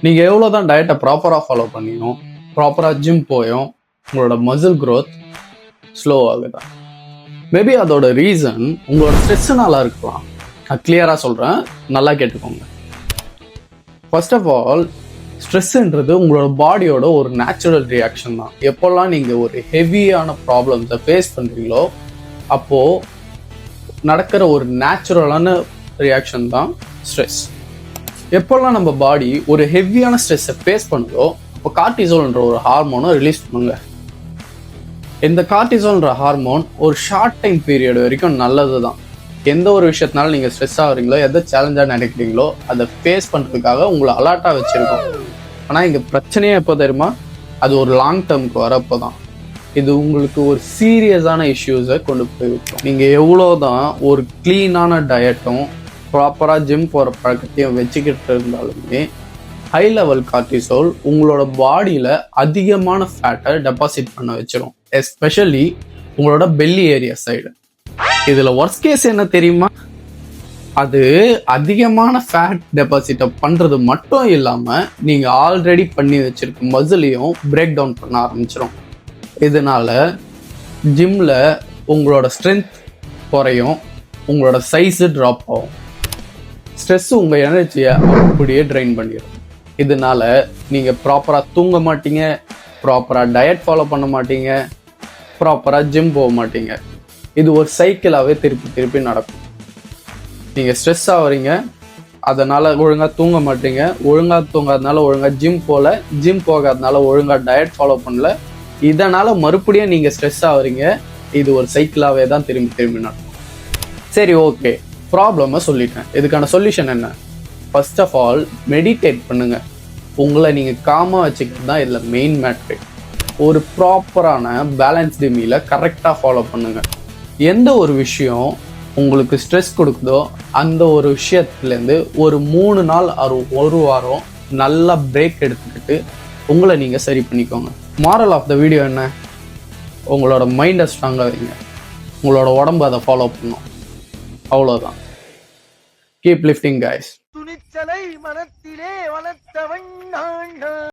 நீங்கள் எவ்வளோ தான் டயட்டை ப்ராப்பராக ஃபாலோ பண்ணியும் ப்ராப்பராக ஜிம் போயும் உங்களோட மசில் க்ரோத் ஸ்லோ ஆகுதான். மேபி அதோட ரீசன் உங்களோட ஸ்ட்ரெஸ்ஸுனால இருக்கலாம். நான் கிளியராக சொல்கிறேன், நல்லா கேட்டுக்கோங்க. ஃபர்ஸ்ட் ஆஃப் ஆல், ஸ்ட்ரெஸ்ஸுன்றது உங்களோட பாடியோட ஒரு நேச்சுரல் ரியாக்ஷன் தான். எப்போல்லாம் நீங்கள் ஒரு ஹெவியான ப்ராப்ளம்ஸை ஃபேஸ் பண்ணுறீங்களோ அப்போது நடக்கிற ஒரு நேச்சுரலான ரியாக்ஷன் தான் ஸ்ட்ரெஸ். எப்போல்லாம் நம்ம பாடி ஒரு ஹெவியான ஸ்ட்ரெஸ்ஸை ஃபேஸ் பண்ணுதோ அப்போ கார்டிசோல்ன்ற ஒரு ஹார்மோனை ரிலீஸ் பண்ணுங்க. இந்த கார்டிசோல்ன்ற ஹார்மோன் ஒரு ஷார்ட் டைம் பீரியட் வரைக்கும் நல்லது தான். எந்த ஒரு விஷயத்தினாலும் நீங்கள் ஸ்ட்ரெஸ் ஆகுறீங்களோ, எதை சேலஞ்சாக நினைக்கிறீங்களோ அதை ஃபேஸ் பண்ணுறதுக்காக உங்களை அலர்ட்டாக வச்சுருக்கோம். ஆனால் இங்கே பிரச்சனையே எப்போ தெரியுமா? அது ஒரு லாங் டேர்முக்கு வரப்போ தான் இது உங்களுக்கு ஒரு சீரியஸான இஷ்யூஸை கொண்டு போய் விட்டோம். நீங்கள் எவ்வளோ தான் ஒரு க்ளீனான டயட்டும் ப்ராப்பராக ஜிம் போகிற பழக்கத்தையும் வச்சுக்கிட்டு இருந்தாலுமே ஹை லெவல் கார்டிசோல் உங்களோட பாடியில் அதிகமான ஃபேட்டை டெபாசிட் பண்ண வச்சிடும், எஸ்பெஷலி உங்களோட பெல்லி ஏரியா சைடு. இதில் ஒர்ஸ்ட் கேஸ் என்ன தெரியுமா? அது அதிகமான ஃபேட் டெபாசிட்டை பண்ணுறது மட்டும் இல்லாமல் நீங்கள் ஆல்ரெடி பண்ணி வச்சுருக்க மசிலையும் பிரேக் டவுன் பண்ண ஆரம்பிச்சிடும். இதனால ஜிம்மில் உங்களோட ஸ்ட்ரென்த் குறையும், உங்களோட சைஸு ட்ராப் ஆகும். ஸ்ட்ரெஸ்ஸு உங்கள் எனர்ஜியை அப்படியே ட்ரைன் பண்ணிடும். இதனால நீங்கள் ப்ராப்பராக தூங்க மாட்டீங்க, ப்ராப்பராக டயட் ஃபாலோ பண்ண மாட்டீங்க, ப்ராப்பராக ஜிம் போக மாட்டீங்க. இது ஒரு சைக்கிளாகவே திருப்பி திருப்பி நடக்கும். நீங்கள் ஸ்ட்ரெஸ் ஆகிறீங்க, அதனால் ஒழுங்காக தூங்க மாட்டீங்க, ஒழுங்காக தூங்காதனால ஒழுங்காக ஜிம் போகல, ஜிம் போகாதனால ஒழுங்காக டயட் ஃபாலோ பண்ணல, இதனால் மறுபடியும் நீங்கள் ஸ்ட்ரெஸ் ஆகிறீங்க. இது ஒரு சைக்கிளாகவே தான் திரும்பி திரும்பி நடக்கும். சரி, ஓகே, ப்ராப்ளமை சொல்லிட்டேன். இதுக்கான சொல்யூஷன் என்ன? ஃபர்ஸ்ட் ஆஃப் ஆல், மெடிடேட் பண்ணுங்கள். உங்களை நீங்கள் காமாக வச்சுக்கிறது தான் இதில் மெயின் மேட்ரு. ஒரு ப்ராப்பரான பேலன்ஸ்டு மீலை கரெக்டாக ஃபாலோ பண்ணுங்கள். எந்த ஒரு விஷயம் உங்களுக்கு ஸ்ட்ரெஸ் கொடுக்குதோ அந்த ஒரு விஷயத்துலேருந்து ஒரு 3 நாள் ஒரு வாரம் நல்லா பிரேக் எடுத்துக்கிட்டு உங்களை நீங்கள் சரி பண்ணிக்கோங்க. மாரல் ஆஃப் த வீடியோ என்ன? உங்களோட மைண்டை ஸ்ட்ராங்காக வைங்க, உங்களோட உடம்பு அதை ஃபாலோ பண்ணும். அவ்வளோதான். Keep lifting guys. துணிச்சலை மனத்திலே வளர்த்தவன் நான்.